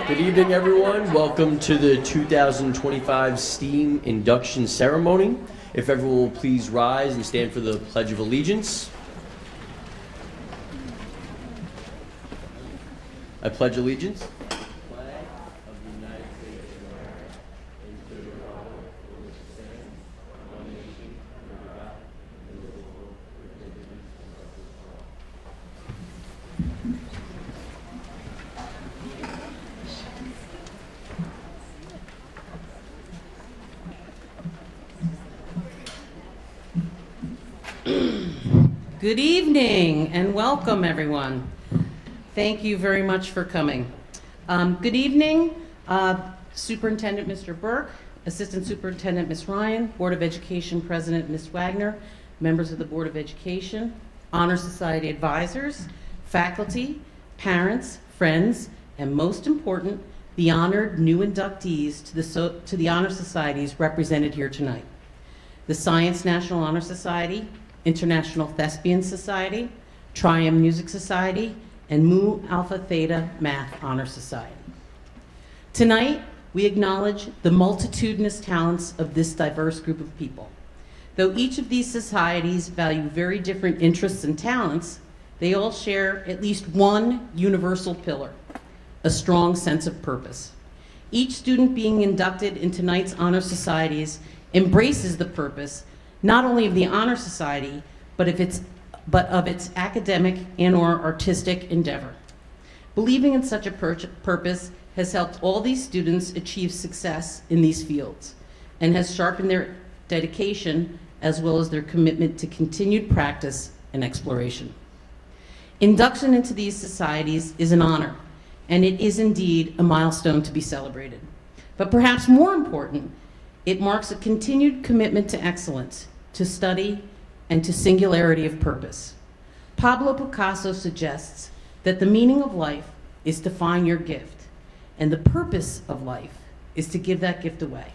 Good evening, everyone. Welcome to the 2025 STEAM Induction Ceremony. If everyone will please rise and stand for the Pledge of Allegiance. I pledge allegiance. Good evening and welcome, everyone. Thank you very much for coming. Good evening, Superintendent Mr. Burke, Assistant Superintendent Ms. Ryan, Board of Education President Ms. Wagner, members of the Board of Education, Honor Society advisors, faculty, parents, friends, and most important, the honored new inductees to the Honor Societies represented here tonight. The Science National Honor Society, International Thespian Society, Trium Music Society, and Mu Alpha Theta Math Honor Society. Tonight, we acknowledge the multitudinous talents of this diverse group of people. Though each of these societies value very different interests and talents, they all share at least one universal pillar, a strong sense of purpose. Each student being inducted in tonight's Honor Societies embraces the purpose not only of the Honor Society, but of its academic and/or artistic endeavor. Believing in such a purpose has helped all these students achieve success in these fields and has sharpened their dedication as well as their commitment to continued practice and exploration. Induction into these societies is an honor, and it is indeed a milestone to be celebrated. But perhaps more important, it marks a continued commitment to excellence, to study, and to singularity of purpose. Pablo Picasso suggests that the meaning of life is to find your gift, and the purpose of life is to give that gift away.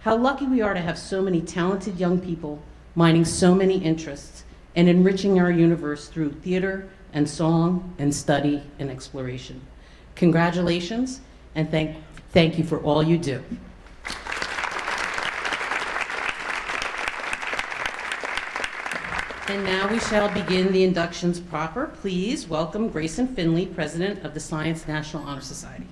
How lucky we are to have so many talented young people mining so many interests and enriching our universe through theater and song and study and exploration. Congratulations, and thank you for all you do. And now we shall begin the inductions proper. Please welcome Grayson Finley, President of the Science National Honor Society.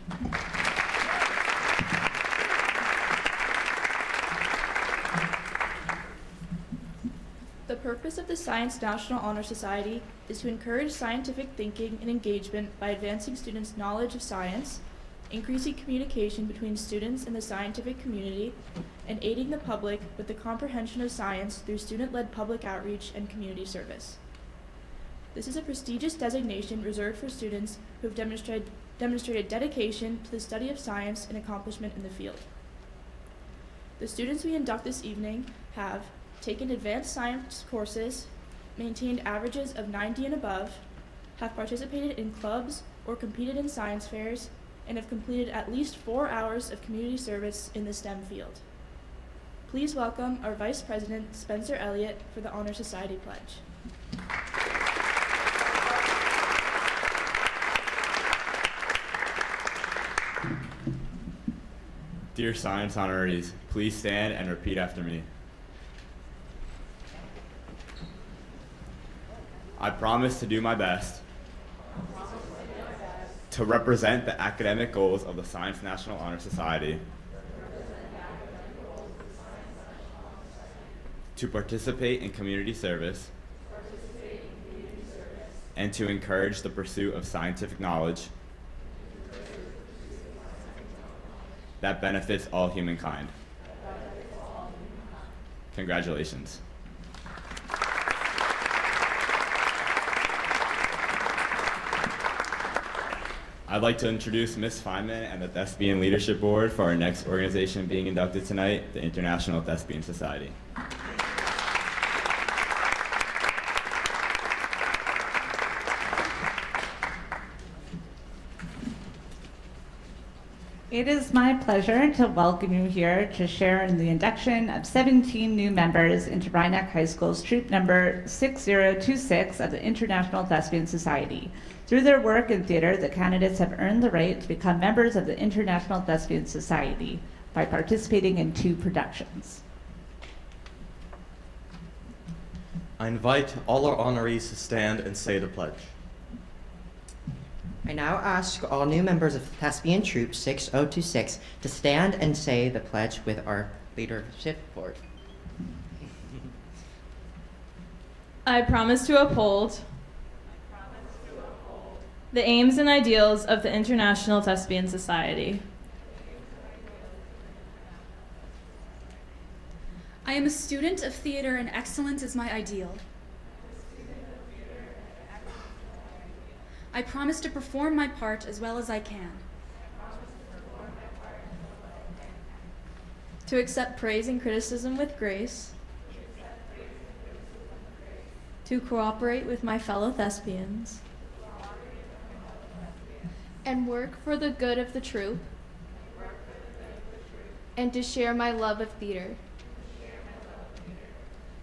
The purpose of the Science National Honor Society is to encourage scientific thinking and engagement by advancing students' knowledge of science, increasing communication between students and the scientific community, and aiding the public with the comprehension of science through student-led public outreach and community service. This is a prestigious designation reserved for students who have demonstrated dedication to the study of science and accomplishment in the field. The students we induct this evening have taken advanced science courses, maintained averages of 90 and above, have participated in clubs or competed in science fairs, and have completed at least 4 hours of community service in the STEM field. Please welcome our Vice President, Spencer Elliott, for the Honor Society Pledge. Dear science honorees, please stand and repeat after me. I promise to do my best to represent the academic goals of the Science National Honor Society, to participate in community service, and to encourage the pursuit of scientific knowledge that benefits all humankind. Congratulations. I'd like to introduce Ms. Feynman and the Thespian Leadership Board for our next organization being inducted tonight, the International Thespian Society. It is my pleasure to welcome you here to share in the induction of 17 new members into Rhinebeck High School's troop number 6026 of the International Thespian Society. Through their work in theater, the candidates have earned the right to become members of the International Thespian Society by participating in 2 productions. I invite all our honorees to stand and say the pledge. I now ask all new members of Thespian Troop 6026 to stand and say the pledge with our leadership board. I promise to uphold the aims and ideals of the International Thespian Society. I am a student of theater and excellence is my ideal. I promise to perform my part as well as I can. To accept praise and criticism with grace. To cooperate with my fellow thespians. And work for the good of the troupe. And to share my love of theater.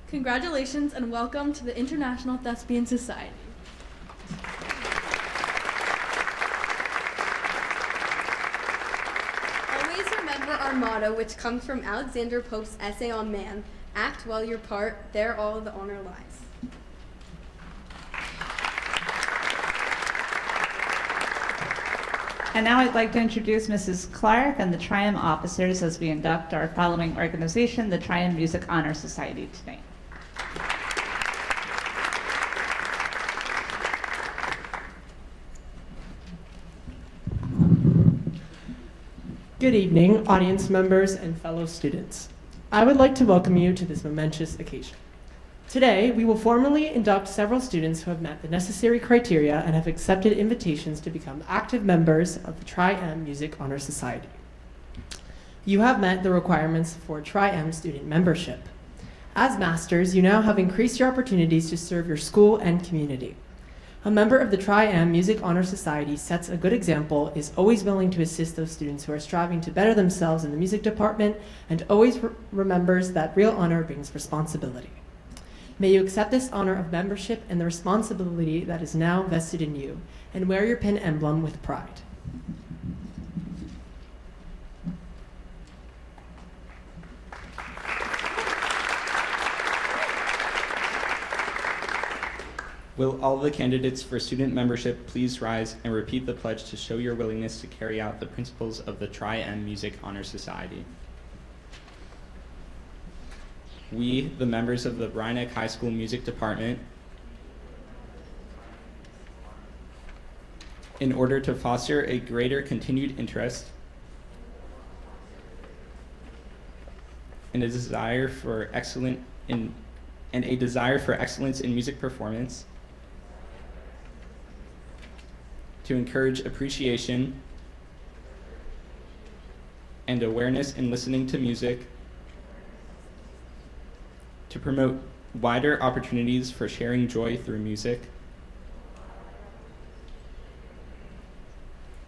Congratulations and welcome to the International Thespian Society. Always remember our motto, which comes from Alexander Pope's essay on man: act well your part, there all the honor lies. And now I'd like to introduce Mrs. Clark and the Triumph officers as we induct our following organization, the Triumph Music Honor Society, tonight. Good evening, audience members and fellow students. I would like to welcome you to this momentous occasion. Today, we will formally induct several students who have met the necessary criteria and have accepted invitations to become active members of the Tri-M Music Honor Society. You have met the requirements for Tri-M student membership. As masters, you now have increased your opportunities to serve your school and community. A member of the Tri-M Music Honor Society sets a good example, is always willing to assist those students who are striving to better themselves in the music department, and always remembers that real honor brings responsibility. May you accept this honor of membership and the responsibility that is now vested in you, and wear your pin emblem with pride. Will all the candidates for student membership please rise and repeat the pledge to show your willingness to carry out the principles of the Tri-M Music Honor Society? We, the members of the Rhinebeck High School Music Department, in order to foster a greater continued interest and a desire for excellence in music performance, to encourage appreciation and awareness in listening to music, to promote wider opportunities for sharing joy through music,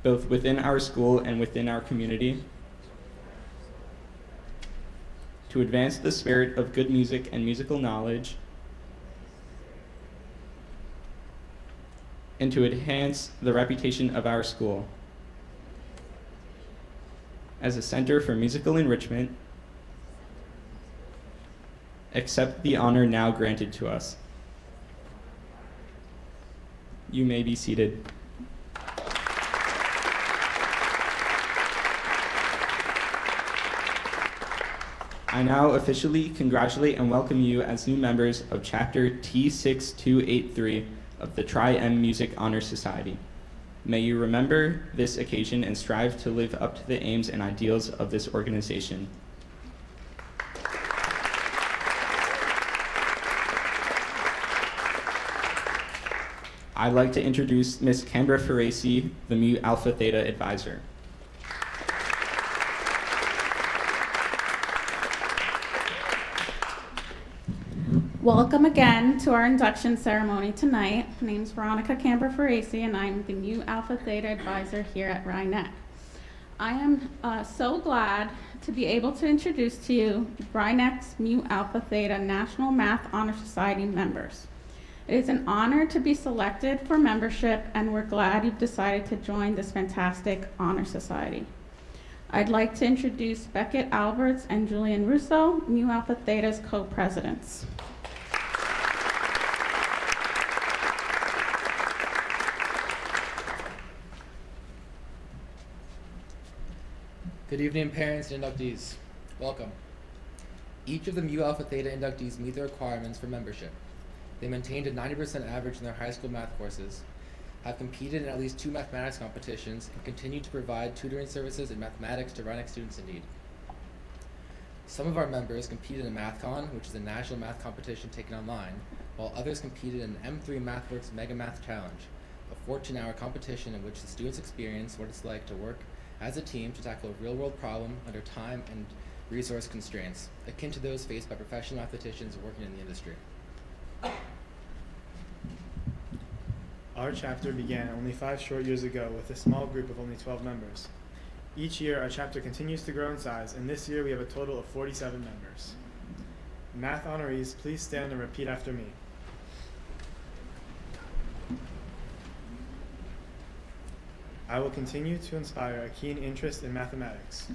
both within our school and within our community, to advance the spirit of good music and musical knowledge, and to enhance the reputation of our school as a center for musical enrichment. Accept the honor now granted to us. You may be seated. I now officially congratulate and welcome you as new members of Chapter T6283 of the Tri-M Music Honor Society. May you remember this occasion and strive to live up to the aims and ideals of this organization. I'd like to introduce Ms. Canberra Ferraci, the Mu Alpha Theta Advisor. Welcome again to our induction ceremony tonight. My name is Veronica Canberra Ferraci, and I'm the Mu Alpha Theta Advisor here at Rhinebeck. I am so glad to be able to introduce to you Brynex Mu Alpha Theta National Math Honor Society members. It is an honor to be selected for membership, and we're glad you've decided to join this fantastic honor society. I'd like to introduce Beckett Alberts and Julian Russo, Mu Alpha Theta's co-presidents. Good evening, parents and inductees. Welcome. Each of the Mu Alpha Theta inductees meet the requirements for membership. They maintained a 90% average in their high school math courses, have competed in at least 2 mathematics competitions, and continue to provide tutoring services in mathematics to RNHS students in need. Some of our members competed in MathCon, which is a national math competition taken online, while others competed in the M3 MathWorks Mega Math Challenge, a 14-hour competition in which the students experience what it's like to work as a team to tackle a real-world problem under time and resource constraints, akin to those faced by professional mathematicians working in the industry. Our chapter began only 5 short years ago with a small group of only 12 members. Each year, our chapter continues to grow in size, and this year we have a total of 47 members. Math honorees, please stand and repeat after me. I will continue to inspire a keen interest in mathematics.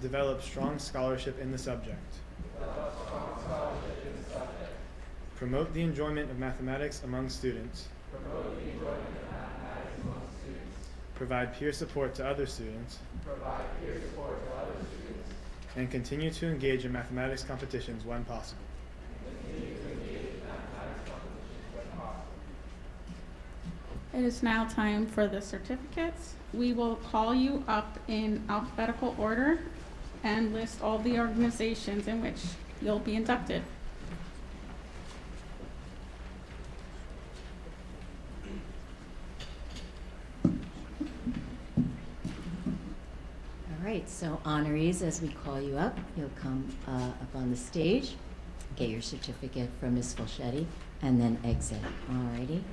Develop strong scholarship in the subject. Promote the enjoyment of mathematics among students. Provide peer support to other students. And continue to engage in mathematics competitions when possible. It is now time for the certificates. We will call you up in alphabetical order and list all the organizations in which you'll be inducted. All right, so honorees, as we call you up, you'll come up on the stage, get your certificate from Ms. Fulchetti, and then exit. All righty.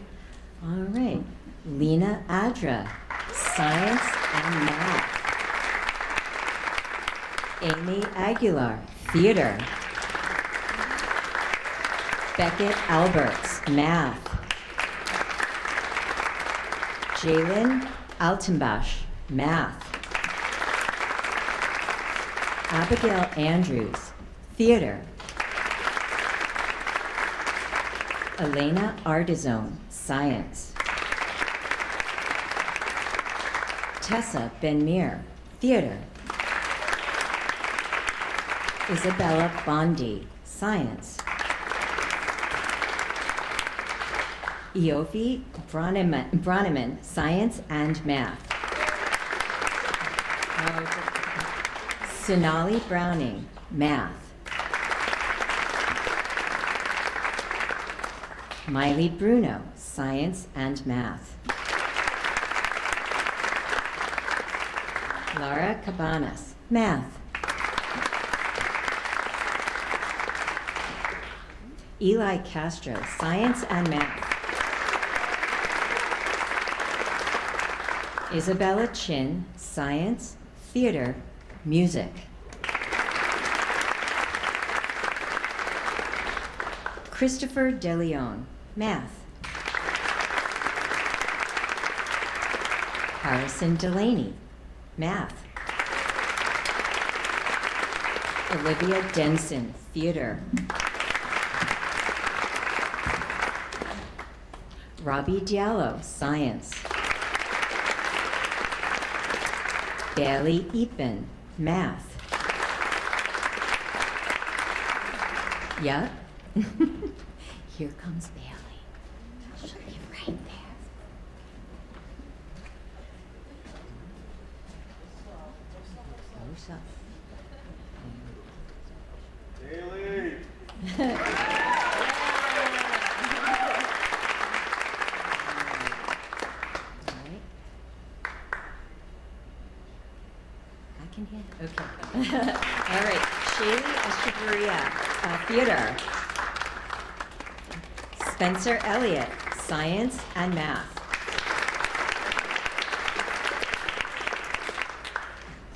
All right, Lena Adra, Science and Math. Amy Aguilar, Theater. Beckett Alberts, Math. Jalen Altenbosch, Math. Abigail Andrews, Theater. Elena Ardizone, Science. Tessa Ben-Mir, Theater. Isabella Bondi, Science. Iofi Broneman, Science and Math. Sonali Browning, Math. Miley Bruno, Science and Math. Lara Cabanas, Math. Eli Castro, Science and Math. Isabella Chin, Science, Theater, Music. Christopher DeLeon, Math. Harrison Delaney, Math. Olivia Denson, Theater. Robbie Diallo, Science. Bailey Eapen, Math. Yeah? Here comes Bailey. She'll be right there. Close up. Bailey! I can hear. Okay. All right. Shaylee Echeverria, Theater. Spencer Elliott, Science and Math.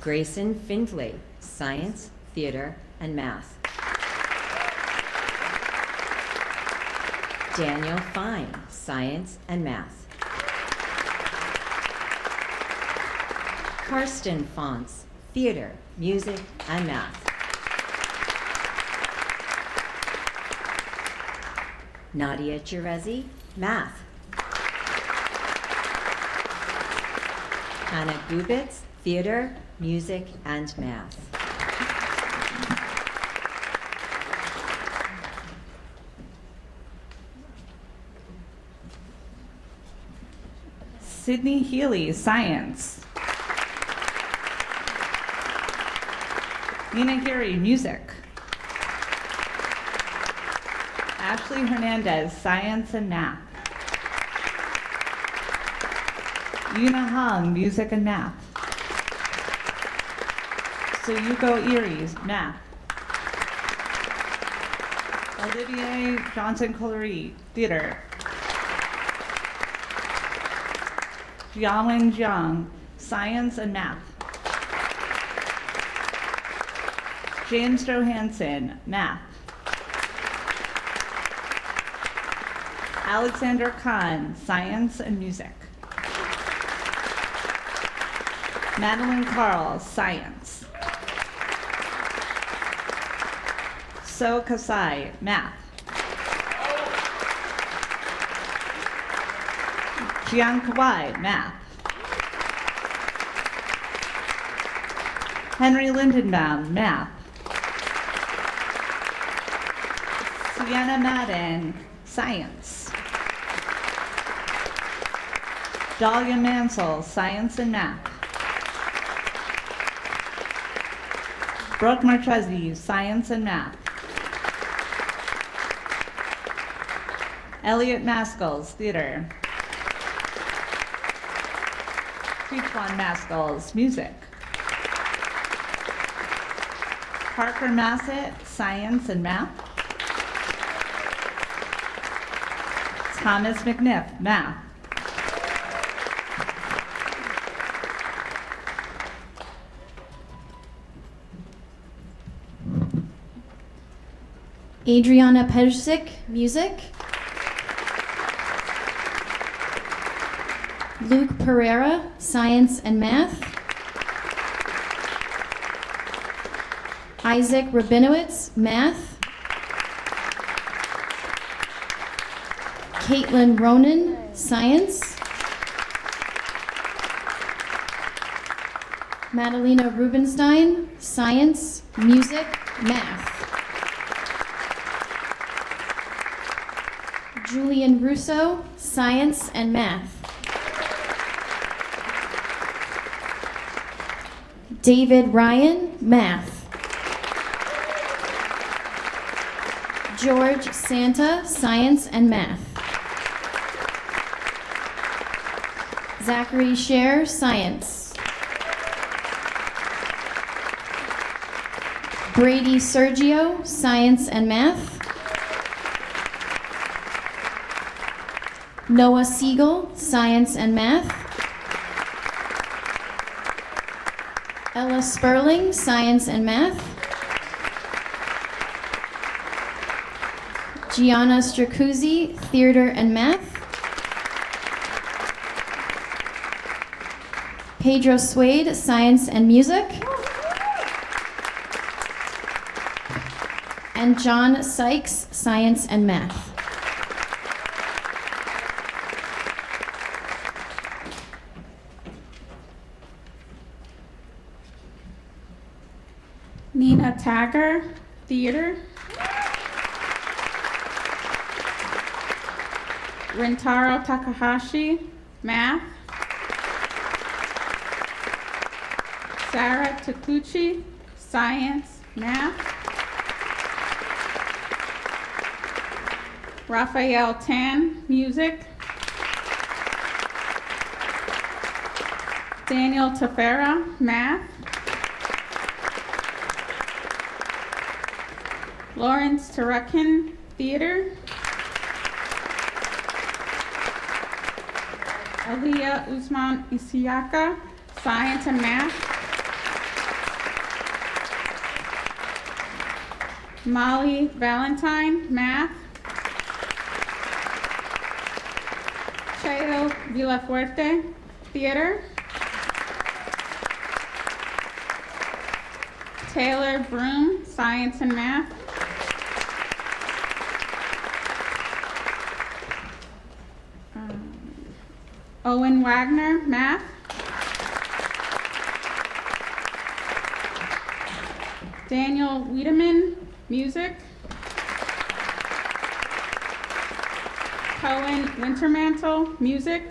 Grayson Findlay, Science, Theater, and Math. Daniel Fine, Science and Math. Karsten Fonts, Theater, Music, and Math. Nadia Cherezi, Math. Hannah Gubitz, Theater, Music, and Math. Sydney Healy, Science. Nina Geary, Music. Ashley Hernandez, Science and Math. Yuna Hung, Music and Math. Suyuko Iris, Math. Olivier Johnson-Collery, Theater. Jiawen Jiang, Science and Math. James Johansson, Math. Alexander Kahn, Science and Music. Madeline Carl, Science. So Kasai, Math. Jian Kawai, Math. Henry Lindenbaum, Math. Sienna Madden, Science. Dahlia Mansell, Science and Math. Brooke Marchesi, Science and Math. Elliot Maskell, Theater. Teachwan Maskell, Music. Parker Massett, Science and Math. Thomas McNiff, Math. Adriana Pedsic, Music. Luke Pereira, Science and Math. Isaac Rabinowitz, Math. Caitlin Ronan, Science. Madalena Rubenstein, Science, Music, Math. Julian Russo, Science and Math. David Ryan, Math. George Santa, Science and Math. Zachary Scher, Science. Brady Sergio, Science and Math. Noah Siegel, Science and Math. Ella Sperling, Science and Math. Gianna Stracuzzi, Theater and Math. Pedro Suede, Science and Music. And John Sykes, Science and Math. Nina Tagger, Theater. Rentaro Takahashi, Math. Sarah Takuchi, Science, Math. Raphael Tan, Music. Daniel Tafera, Math. Lawrence Tarakin, Theater. Aliyah Usman Isiaka, Science and Math. Molly Valentine, math. Cheo Villafuerte, theater. Taylor Broom, science and math. Owen Wagner, math. Daniel Wiedemann, music. Cohen Wintermantle, music.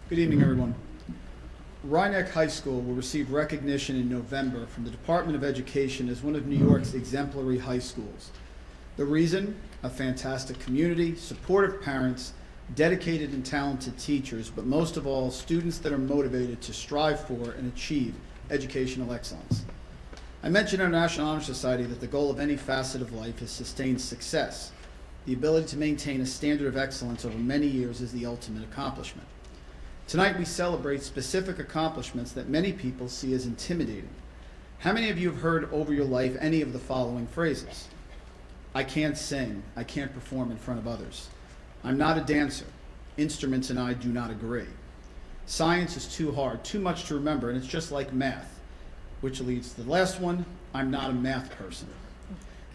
Good evening, everyone. Rhinebeck High School will receive recognition in November from the Department of Education as one of New York's exemplary high schools. The reason? A fantastic community, supportive parents, dedicated and talented teachers, but most of all, students that are motivated to strive for and achieve educational excellence. I mentioned in our National Honor Society that the goal of any facet of life is sustained success. The ability to maintain a standard of excellence over many years is the ultimate accomplishment. Tonight we celebrate specific accomplishments that many people see as intimidating. How many of you have heard over your life any of the following phrases? I can't sing, I can't perform in front of others. I'm not a dancer, instruments and I do not agree. Science is too hard, too much to remember, and it's just like math. Which leads to the last one, I'm not a math person.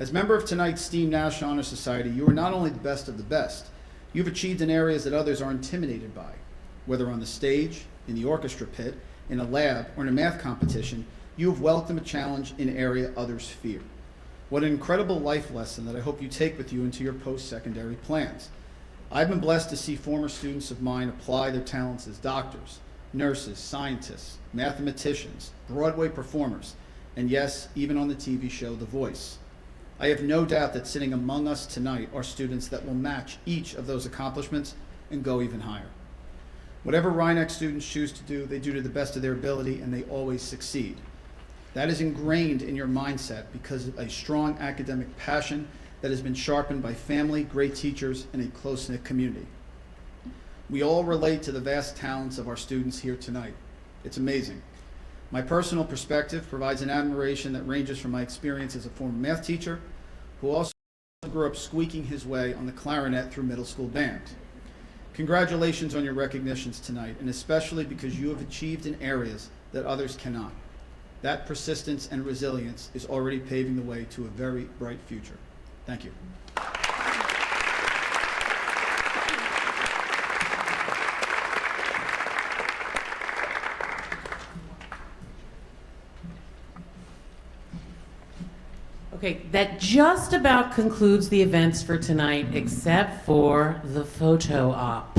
As member of tonight's STEAM National Honor Society, you are not only the best of the best, you've achieved in areas that others are intimidated by. Whether on the stage, in the orchestra pit, in a lab, or in a math competition, you have welcomed a challenge in an area others fear. What an incredible life lesson that I hope you take with you into your post-secondary plans. I've been blessed to see former students of mine apply their talents as doctors, nurses, scientists, mathematicians, Broadway performers, and yes, even on the TV show The Voice. I have no doubt that sitting among us tonight are students that will match each of those accomplishments and go even higher. Whatever Rhinebeck students choose to do, they do to the best of their ability, and they always succeed. That is ingrained in your mindset because of a strong academic passion that has been sharpened by family, great teachers, and a close-knit community. We all relate to the vast talents of our students here tonight. It's amazing. My personal perspective provides an admiration that ranges from my experience as a former math teacher, who also grew up squeaking his way on the clarinet through middle school band. Congratulations on your recognitions tonight, and especially because you have achieved in areas that others cannot. That persistence and resilience is already paving the way to a very bright future. Thank you. Okay, that just about concludes the events for tonight, except for the photo op.